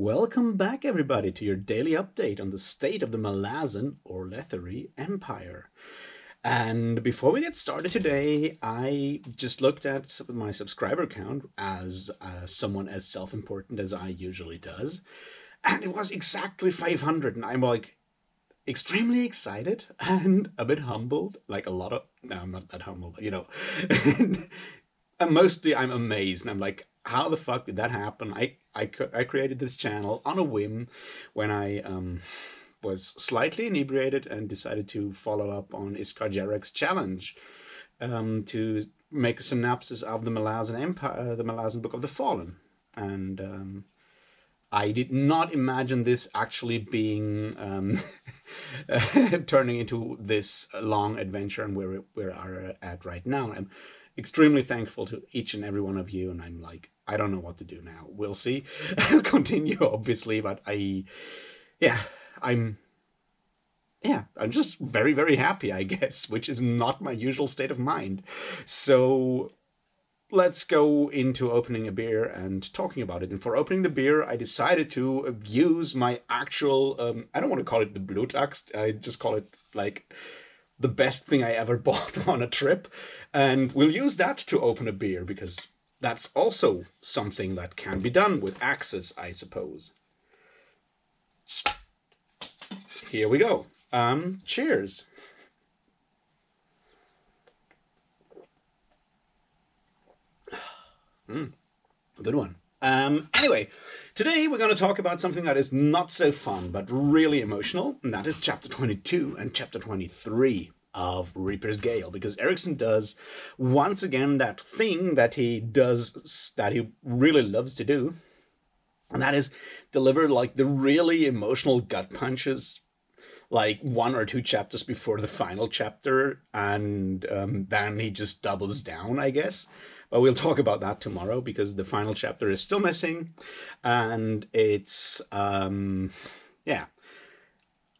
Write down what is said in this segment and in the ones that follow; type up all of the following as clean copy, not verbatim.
Welcome back, everybody, to your daily update on the state of the Malazan or Lethery Empire. And before we get started today, I just looked at my subscriber count as someone as self-important as I usually does, and it was exactly 500, and I'm like extremely excited and a bit humbled, like a lot of, no, I'm not that humble, but and mostly I'm amazed, and I'm like, how the fuck did that happen? I created this channel on a whim when I was slightly inebriated and decided to follow up on Iskar Jarek's challenge to make a synopsis of the Malazan Empire, the Malazan Book of the Fallen. And I did not imagine this actually being turning into this long adventure and where we are at right now. I'm extremely thankful to each and every one of you, and I'm like, I don't know what to do now. We'll see. I'll continue, obviously, but I'm just very, very happy, I guess, which is not my usual state of mind. So let's go into opening a beer and talking about it. And for opening the beer, I decided to use my actual, I don't want to call it the Blutaxt, I just call it like the best thing I ever bought on a trip. And we'll use that to open a beer because that's also something that can be done with axes, I suppose. Here we go. Cheers. Good one. Anyway, today we're going to talk about something that is not so fun, but really emotional, and that is Chapter 22 and Chapter 23 of Reaper's Gale, because Erikson does, once again, that thing that he does, that he really loves to do, and that is deliver, like, the really emotional gut punches, like, 1 or 2 chapters before the final chapter, and then he just doubles down, I guess. But we'll talk about that tomorrow, because the final chapter is still missing, and it's, yeah.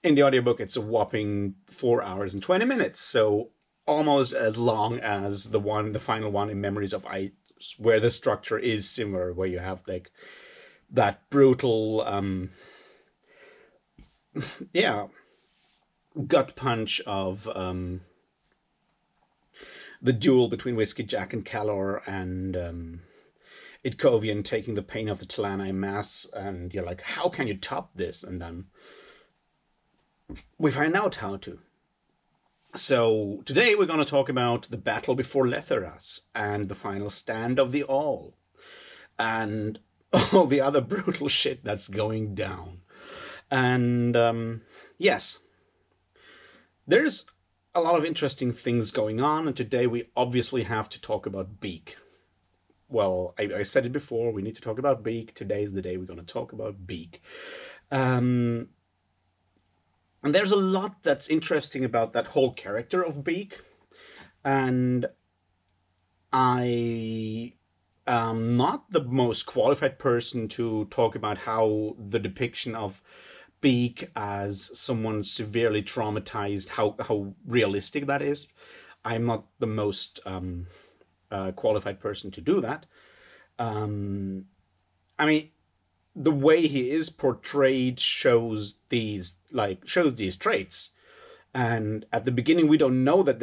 In the audiobook, it's a whopping 4 hours and 20 minutes, so almost as long as the final one in Memories of Ice, where the structure is similar, where you have, like, that brutal, yeah, gut punch of, the duel between Whiskey Jack and Calor, and Itkovian taking the pain of the Talani Mass, and you're like, how can you top this? And then we find out how to. So today we're going to talk about the battle before Letheras, and the final stand of the All, and all the other brutal shit that's going down. And yes, there's a lot of interesting things going on, and today we obviously have to talk about Beak. Well, I said it before, we need to talk about Beak. Today is the day we're going to talk about Beak. And there's a lot that's interesting about that whole character of Beak, and I am not the most qualified person to talk about how the depiction of Beak as someone severely traumatized, how realistic that is. I'm not the most qualified person to do that. I mean, the way he is portrayed shows these traits, and at the beginning we don't know that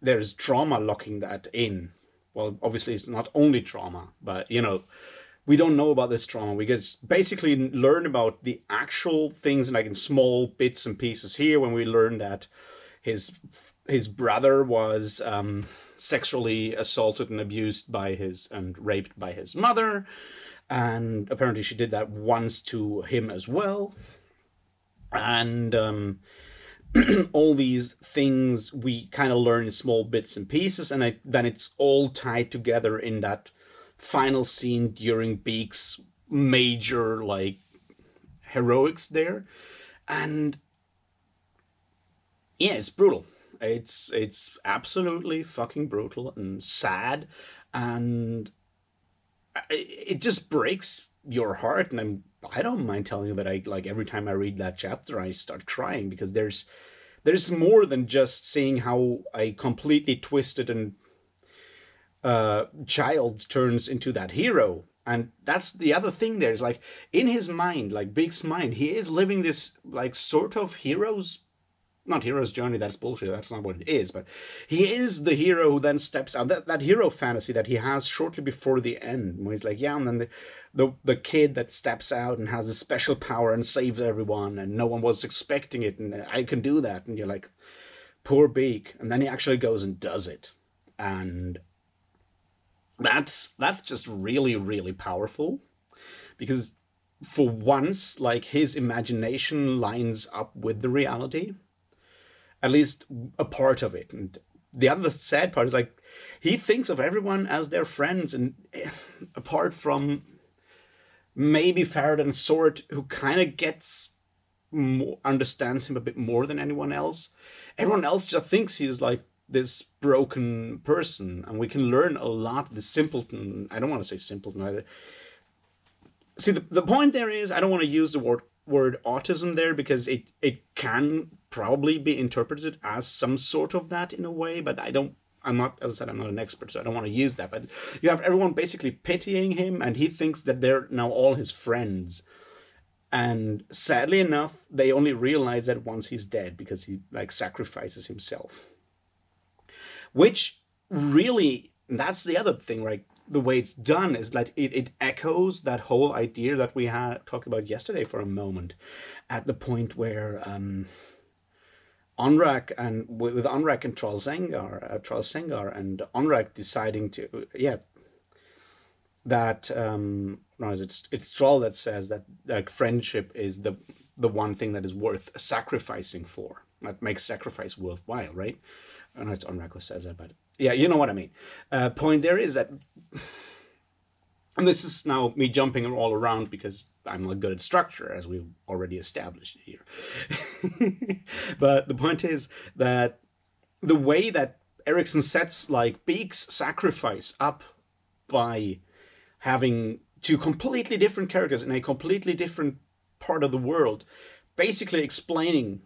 there's trauma locking that in. Well, obviously it's not only trauma, but you know, we don't know about this trauma. We just basically learn about the actual things, like in small bits and pieces here, when we learn that his brother was sexually assaulted and abused and raped by his mother, and apparently she did that once to him as well. And all these things we kind of learn in small bits and pieces, and then it's all tied together in that final scene during Beak's major, like, heroics there. And yeah, it's brutal. It's absolutely fucking brutal and sad, and it just breaks your heart. And I don't mind telling you that I, like, every time I read that chapter I start crying, because there's more than just seeing how a completely twisted and child turns into that hero. And that's the other thing there is like in his mind, like Beak's mind, he is living this like sort of not hero's journey, that's bullshit, that's not what it is, but he is the hero who then steps out, that hero fantasy that he has shortly before the end, where he's like, yeah, and then the kid that steps out and has a special power and saves everyone, and no one was expecting it, and I can do that, and you're like, poor Beak, and then he actually goes and does it, and that's just really, really powerful, because for once, like, his imagination lines up with the reality, at least a part of it. And the other sad part is like he thinks of everyone as their friends, and apart from maybe Faraday's Sword, who kind of gets more, understands him a bit more than anyone else, everyone else just thinks he's like this broken person, and we can learn a lot. The simpleton, I don't want to say simpleton either. See, the point there is, I don't want to use the word autism there, because it can probably be interpreted as some sort of that in a way, but I'm not, as I said, I'm not an expert, so I don't want to use that. But you have everyone basically pitying him, and he thinks that they're now all his friends. And sadly enough, they only realize that once he's dead, because he like sacrifices himself. Which really, that's the other thing, right? The way it's done is like it echoes that whole idea that we had talked about yesterday for a moment, at the point where Onrak and with Onrak and Troll Sengar and Onrak deciding to that no, it's Troll that says that like friendship is the one thing that is worth sacrificing for, that makes sacrifice worthwhile, right? I know it's Onrak who says that, but yeah, you know what I mean. Point there is that, and this is now me jumping all around because I'm not good at structure, as we've already established here. But the point is that the way that Erikson sets like Beak's sacrifice up by having two completely different characters in a completely different part of the world, basically explaining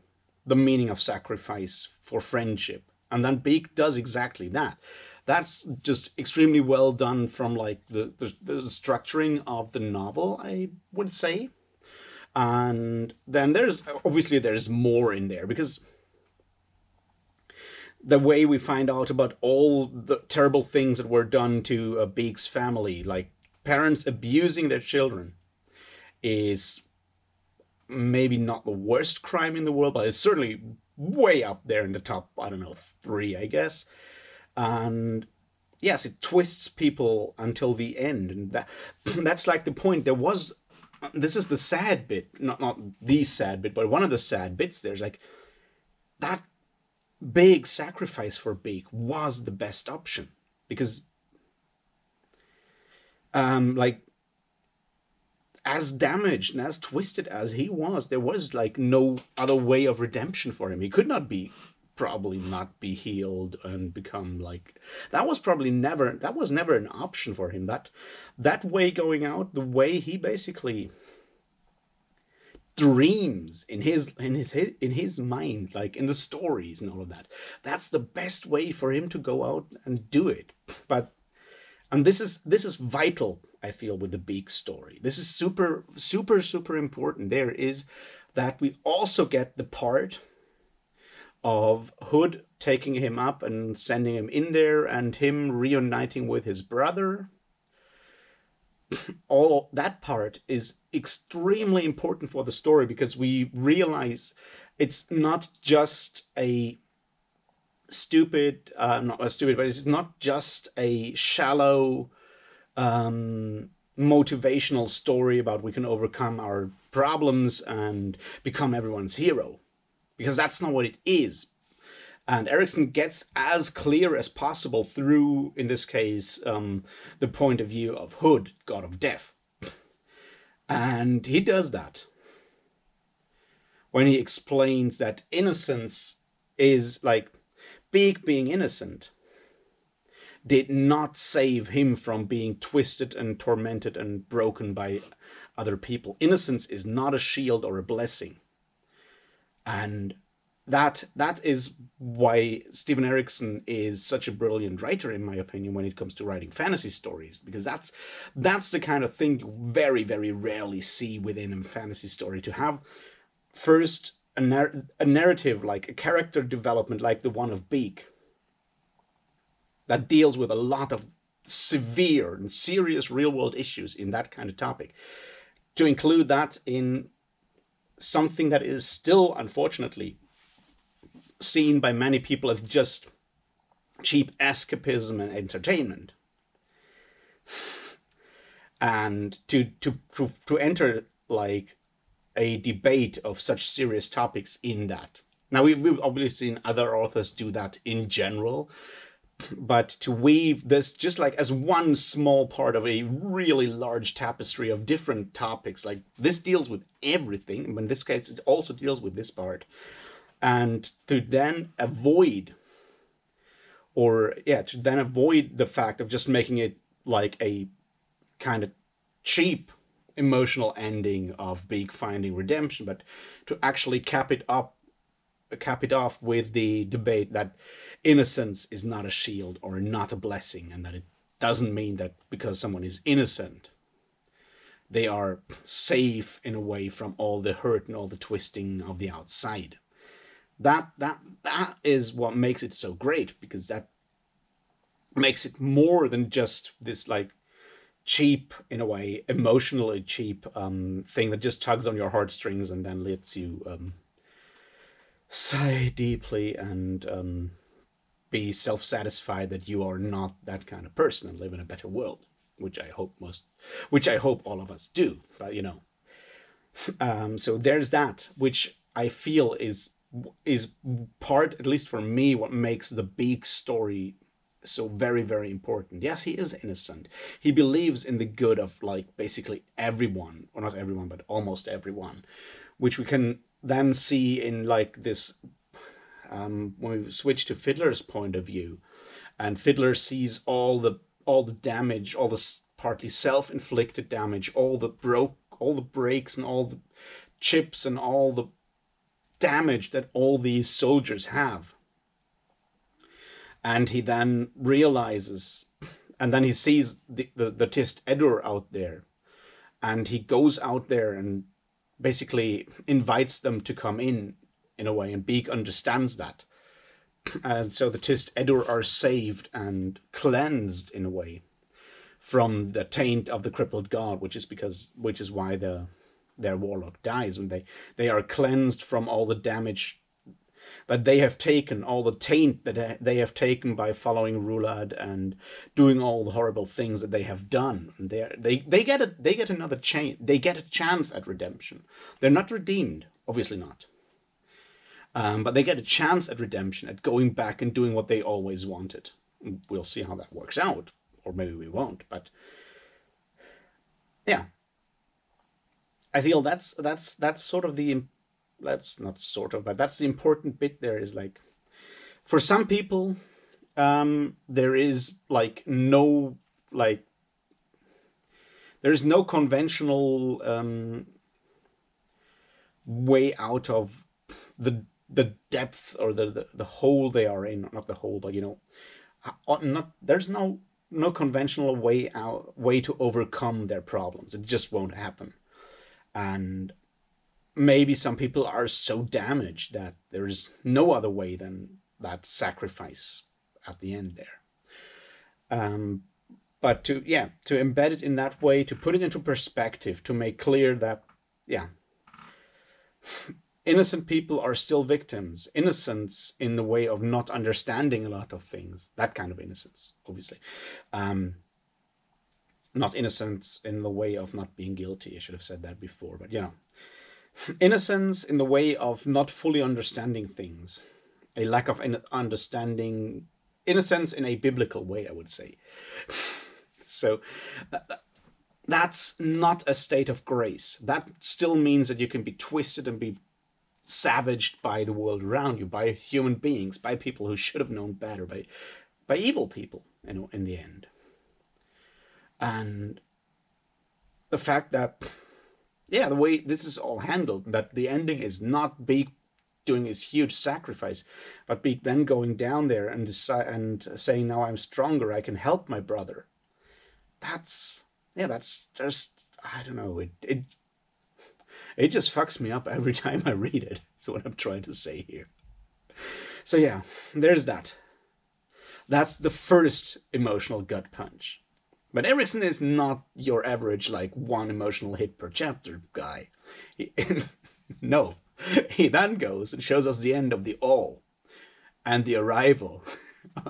the meaning of sacrifice for friendship. And then Beak does exactly that. That's just extremely well done from like the structuring of the novel, I would say. And then there's more in there, because the way we find out about all the terrible things that were done to Beak's family, like parents abusing their children, is maybe not the worst crime in the world, but it's certainly way up there in the top, I don't know, 3, I guess. And yes, it twists people until the end, and that's like the point. This is the sad bit, not the sad bit, but one of the sad bits. There's like that big sacrifice for Beak was the best option, because like, as damaged and as twisted as he was, there was like no other way of redemption for him. He could not probably not be healed and become like, that was never an option for him. That way going out, the way he basically dreams in his mind, like in the stories and all of that, that's the best way for him to go out and do it. And this is vital, I feel, with the Beak story. This is super, super, super important. There is that we also get the part of Hood taking him up and sending him in there, and him reuniting with his brother. All that part is extremely important for the story, because we realize it's not just a stupid, but it's not just a shallow motivational story about we can overcome our problems and become everyone's hero, because that's not what it is. And Erikson gets as clear as possible through, in this case, the point of view of Hood, God of Death. And he does that when he explains that innocence is like, Beak being innocent did not save him from being twisted and tormented and broken by other people. Innocence is not a shield or a blessing. And that is why Steven Erikson is such a brilliant writer, in my opinion, when it comes to writing fantasy stories, because that's the kind of thing you very, very rarely see within a fantasy story. To have first a narrative, like a character development like the one of Beak, that deals with a lot of severe and serious real world issues in that kind of topic, to include that in something that is still, unfortunately, seen by many people as just cheap escapism and entertainment, and to enter like a debate of such serious topics in that. Now, we've obviously seen other authors do that in general, but to weave this just like as one small part of a really large tapestry of different topics, like this deals with everything, in this case it also deals with this part, and to then avoid, the fact of just making it like a kind of cheap emotional ending of Beak finding redemption, but to actually cap it off with the debate that innocence is not a shield or not a blessing, and that it doesn't mean that because someone is innocent, they are safe in a way from all the hurt and all the twisting of the outside. That is what makes it so great, because that makes it more than just this like cheap, in a way, emotionally cheap thing that just tugs on your heartstrings and then lets you sigh deeply and be self-satisfied that you are not that kind of person and live in a better world, which I hope all of us do. But so there's that, which I feel is part, at least for me, what makes the Beak story so very, very important. Yes, he is innocent. He believes in the good of like basically everyone, or not everyone, but almost everyone, which we can then see in like this when we switch to Fiddler's point of view, and Fiddler sees all the damage, all the partly self-inflicted damage, all the breaks and all the chips and all the damage that all these soldiers have. And he then realizes, and then he sees the Tist Edur out there, and he goes out there and basically invites them to come in a way, and Beak understands that. And so the Tist Edur are saved and cleansed in a way from the taint of the crippled god, which is why their warlock dies, when they are cleansed from all the damage that they have taken, all the taint that they have taken by following Rulad and doing all the horrible things that they have done. And they get another chance. They get a chance at redemption. They're not redeemed, obviously not. But they get a chance at redemption, at going back and doing what they always wanted. We'll see how that works out, or maybe we won't. But yeah, I feel that's sort of the that's not sort of, but that's the important bit there, is like, for some people, there is like no, like, there is no conventional way out of the depth or the hole they are in. Not the hole, but there's no conventional way to overcome their problems. It just won't happen. And maybe some people are so damaged that there's no other way than that sacrifice at the end there. But to embed it in that way, to put it into perspective, to make clear that, innocent people are still victims. Innocence in the way of not understanding a lot of things. That kind of innocence, obviously. Not innocence in the way of not being guilty. I should have said that before, but innocence in the way of not fully understanding things, a lack of understanding, innocence in a biblical way, I would say. So that's not a state of grace. That still means that you can be twisted and be savaged by the world around you, by human beings, by people who should have known better, by evil people, in the end. And the fact that the way this is all handled, that the ending is not Beak doing this huge sacrifice, but Beak then going down there and saying, "Now I'm stronger. I can help my brother." That's yeah. That's just I don't know. It just fucks me up every time I read it. That's what I'm trying to say here. So yeah, there's that. That's the first emotional gut punch. But Erikson is not your average, like, one emotional hit per chapter guy. No. He then goes and shows us the end of the All and the arrival.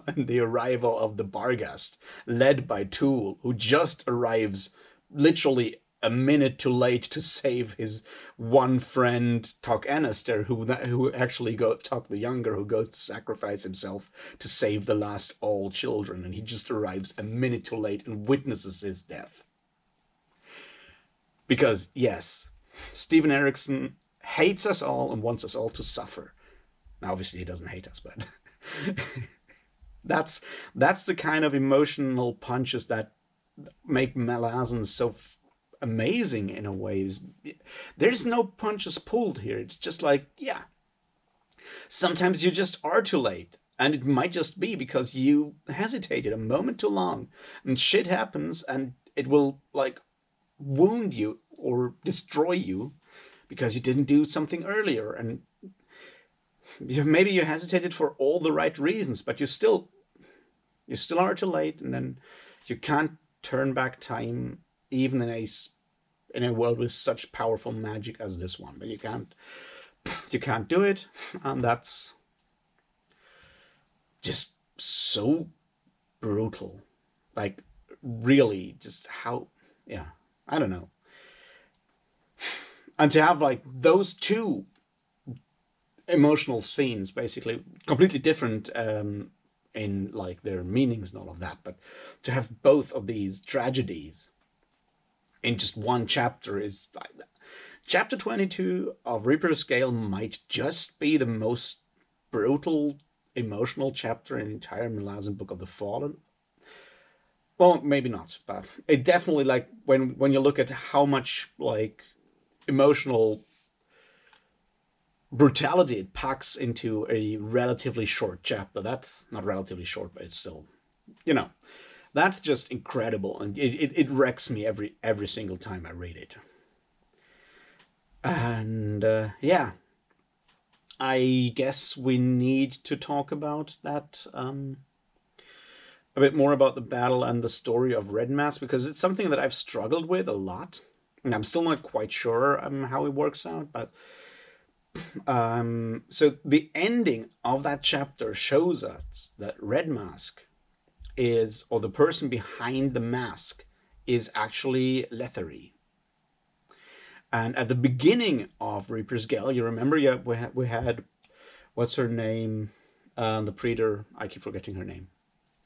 And the arrival of the Barghast, led by Tool, who just arrives literally a minute too late to save his one friend Tok Annister, who actually Tok the Younger, who goes to sacrifice himself to save the last All children, and he just arrives a minute too late and witnesses his death. Because yes, Steven Erikson hates us all and wants us all to suffer. Now, obviously, he doesn't hate us, but that's the kind of emotional punches that make Malazan so amazing in a way. There's no punches pulled here. It's just like, yeah, sometimes you just are too late, and it might just be because you hesitated a moment too long, and shit happens, and it will, like, wound you or destroy you because you didn't do something earlier, and maybe you hesitated for all the right reasons, but you still are too late, and then you can't turn back time, even in a world with such powerful magic as this one. But you can't do it, and that's just so brutal. Like, really, just how, yeah, I don't know. And to have, like, those two emotional scenes, basically completely different in, like, their meanings and all of that, but to have both of these tragedies in just one chapter is like that. Chapter 22 of Reaper's Gale might just be the most brutal emotional chapter in the entire Malazan Book of the Fallen. Well, maybe not, but it definitely, like, when you look at how much, like, emotional brutality it packs into a relatively short chapter. That's not relatively short, but it's still, that's just incredible, and it wrecks me every single time I read it. And yeah, I guess we need to talk about that a bit more, about the battle and the story of Red Mask, because it's something that I've struggled with a lot, and I'm still not quite sure how it works out, but so the ending of that chapter shows us that Red Mask is, or the person behind the mask, is actually Lethery. And at the beginning of Reaper's Gale, you remember, yeah, we had what's her name, the Praetor, I keep forgetting her name.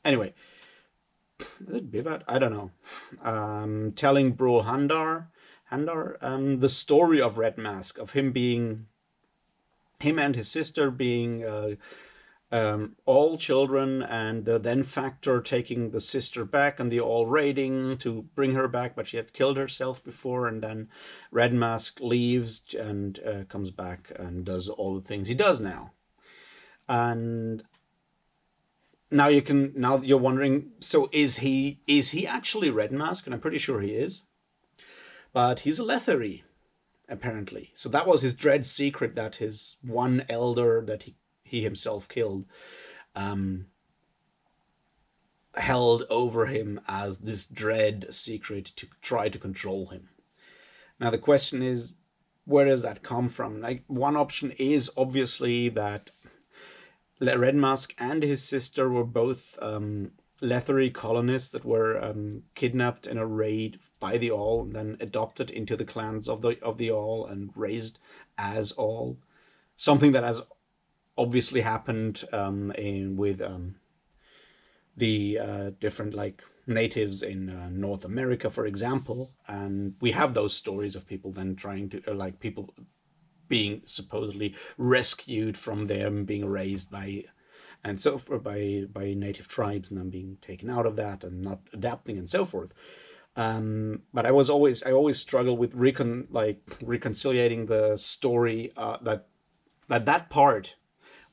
Anyway, is it Bivat? I don't know. Telling Bro Handar, the story of Red Mask, of him and his sister being all children, and the then Factor taking the sister back, and the all raiding to bring her back, but she had killed herself before, and then Red Mask leaves and comes back and does all the things he does now. And now you're wondering, so is he actually Red Mask? And I'm pretty sure he is, but he's a Lethery, apparently. So that was his dread secret, that his one elder that he himself killed held over him as this dread secret to try to control him. Now the question is, where does that come from? Like, one option is obviously that Red Mask and his sister were both Lethery colonists that were kidnapped in a raid by the All, and then adopted into the clans of the All and raised as All. Something that has obviously happened with the different, like, natives in North America, for example, and we have those stories of people then trying to, like, people being supposedly rescued from them, being raised by native tribes, and then being taken out of that and not adapting and so forth. But I always struggle with reconciliating the story that that part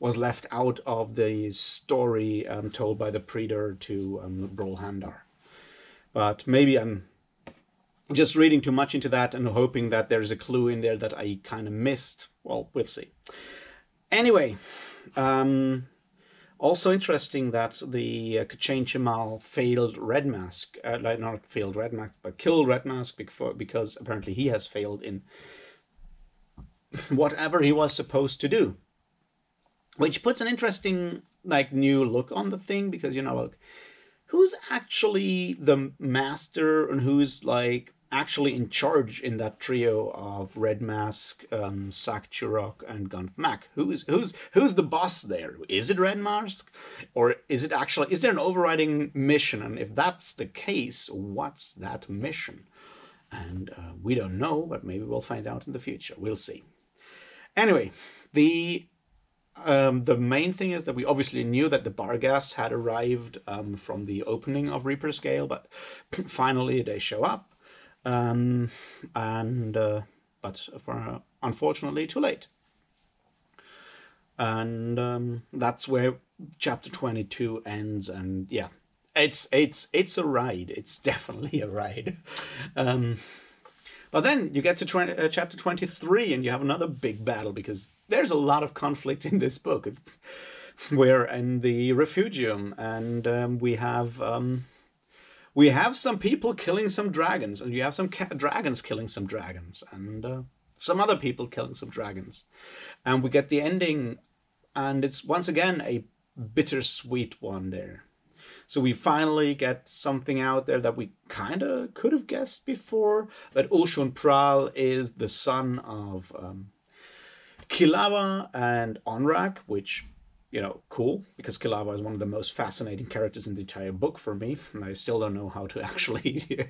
was left out of the story told by the Praetor to Brolhandar. But maybe I'm just reading too much into that and hoping that there's a clue in there that I kind of missed. Well, we'll see. Anyway, also interesting that the Kachain Chimal failed Red Mask, not failed Red Mask, but killed Red Mask because apparently he has failed in whatever he was supposed to do. Which puts an interesting, new look on the thing, because, look, who's actually the master and who's, actually in charge in that trio of Red Mask, Sak Churok, and Gunf Mak? Who's the boss there? Is it Red Mask? Or is there an overriding mission? And if that's the case, what's that mission? And we don't know, but maybe we'll find out in the future. We'll see. Anyway, the main thing is that we obviously knew that the Barghast had arrived from the opening of Reaper's Gale, but finally they show up, but unfortunately too late. And that's where chapter 22 ends. And yeah, it's a ride. It's definitely a ride. But then you get to chapter 23 and you have another big battle, because there's a lot of conflict in this book. We're in the refugium, and we have some people killing some dragons, and you have some dragons killing some dragons, and some other people killing some dragons. And we get the ending, and it's once again a bittersweet one there. So we finally get something out there that we kind of could have guessed before, that Ulshun Pral is the son of Kilawa and Onrak, which, cool, because Kilawa is one of the most fascinating characters in the entire book for me, and I still don't know how to actually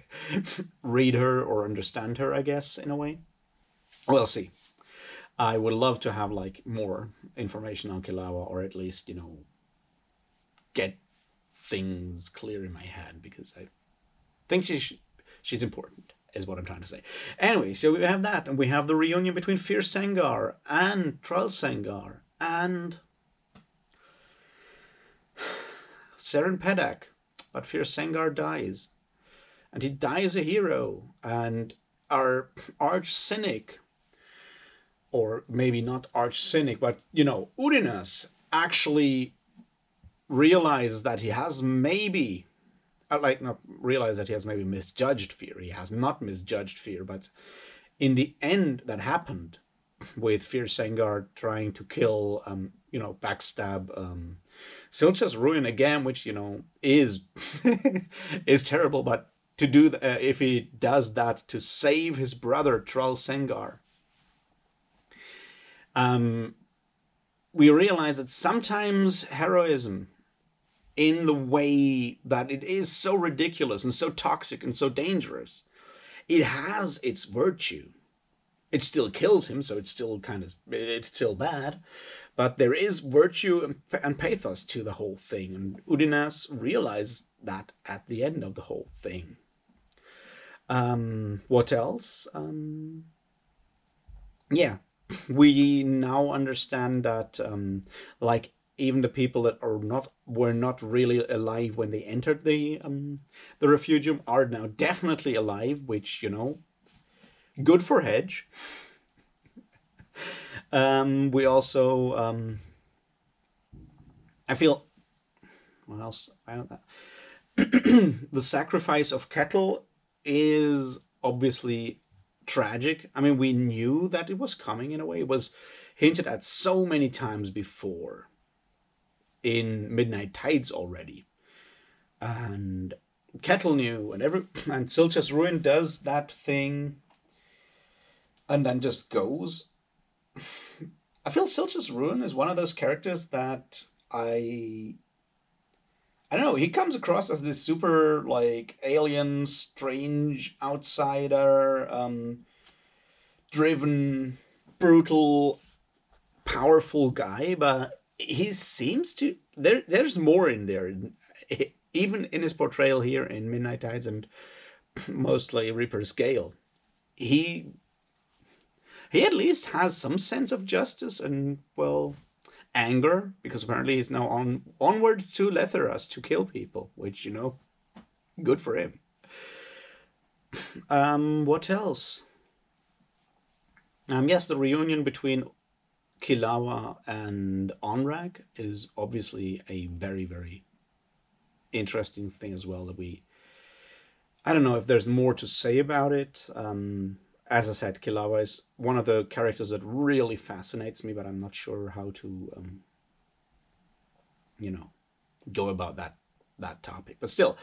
read her or understand her, I guess, in a way. We'll see. I would love to have, more information on Kilawa, or at least, get things clear in my head, because I think she's important, is what I'm trying to say. Anyway, so we have that, and we have the reunion between Fir Sengar and Trell Sengar and Seren Pedak. But Fir Sengar dies, and he dies a hero, and our arch cynic, or maybe not arch cynic, but Urinas actually realize that he has maybe, not realize that he has maybe misjudged Fear. He has not misjudged Fear, but in the end that happened with Fir Sengar trying to kill, backstab Silcha's Ruin again, which, is is terrible, but to do if he does that to save his brother Trell Sengar, we realize that sometimes heroism, in the way that it is so ridiculous and so toxic and so dangerous, it has its virtue. It still kills him, so it's still it's still bad, but there is virtue and pathos to the whole thing, and Udinas realized that at the end of the whole thing. What else? Yeah, we now understand that, even the people that were not really alive when they entered the refugium are now definitely alive, which, good for Hedge. We also, I feel, what else? The sacrifice of Kettle is obviously tragic. I mean, we knew that it was coming in a way. It was hinted at so many times before in Midnight Tides already, and Kettle knew, and Silcha's Ruin does that thing and then just goes. I feel Silcha's Ruin is one of those characters that I don't know, he comes across as this super alien, strange outsider, driven, brutal, powerful guy, but he seems to there's more in there, even in his portrayal here in Midnight Tides and mostly Reaper's Gale. He he at least has some sense of justice and, well, anger, because apparently he's now onward to Letheras to kill people, which, good for him. What else? Yes, the reunion between Kilawa and Onrag is obviously a very, very interesting thing as well. I don't know if there's more to say about it. As I said, Kilawa is one of the characters that really fascinates me, but I'm not sure how to, go about that topic. But still,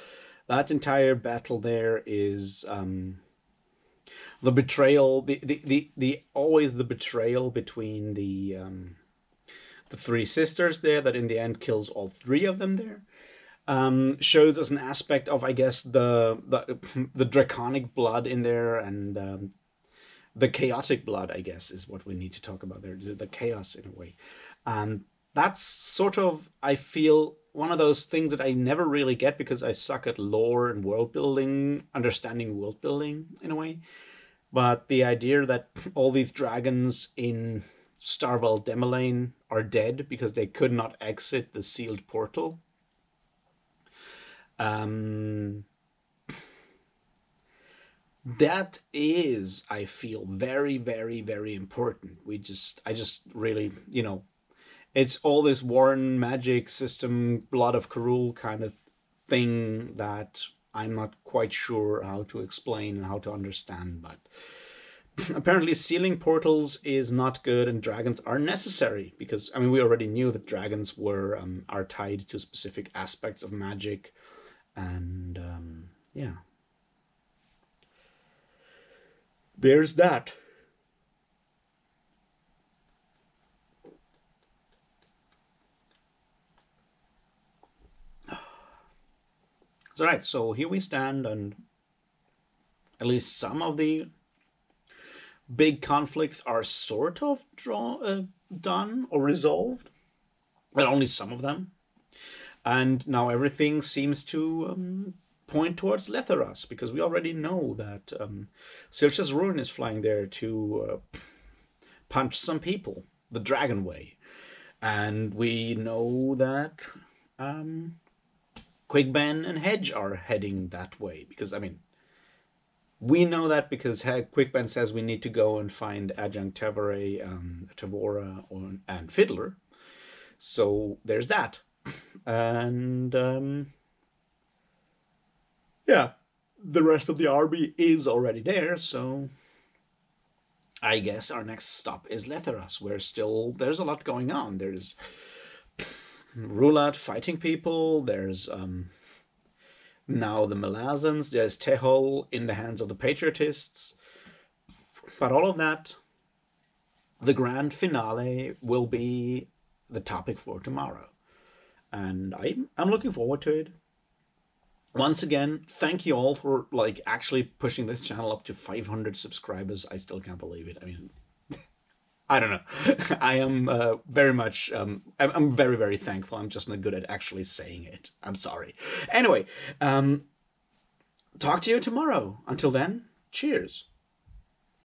that entire battle there is the betrayal, the always the betrayal between the three sisters there, that in the end kills all three of them there. Shows us an aspect of, I guess, the draconic blood in there, and the chaotic blood, I guess, is what we need to talk about there. The chaos, in a way. And that's sort of, I feel, one of those things that I never really get, because I suck at lore and world building, understanding world building, in a way. But the idea that all these dragons in Starval Demolane are dead because they could not exit the sealed portal. That is, I feel, very, very, very important. I just really, it's all this Warren magic system, blood of Karul kind of thing that I'm not quite sure how to explain and how to understand, but apparently sealing portals is not good and dragons are necessary, because, we already knew that dragons are tied to specific aspects of magic, and yeah. There's that. So, right, so here we stand, and at least some of the big conflicts are sort of done or resolved, but only some of them. And now everything seems to point towards Letheras, because we already know that Silcha's Ruin is flying there to punch some people the dragon way. And we know that Quigben and Hedge are heading that way, because, we know that because Quigben says we need to go and find Adjunct Tavora, and Fiddler. So there's that. And yeah, the rest of the army is already there, so I guess our next stop is Letheras, where there's a lot going on. There's Rulat fighting people, there's now the Malazans, there's Tehol in the hands of the Patriotists. But all of that, the grand finale, will be the topic for tomorrow. And I'm looking forward to it. Once again, thank you all for actually pushing this channel up to 500 subscribers. I still can't believe it. I don't know. I am very much, I'm very, very thankful. I'm just not good at actually saying it. I'm sorry. Anyway, talk to you tomorrow. Until then, cheers.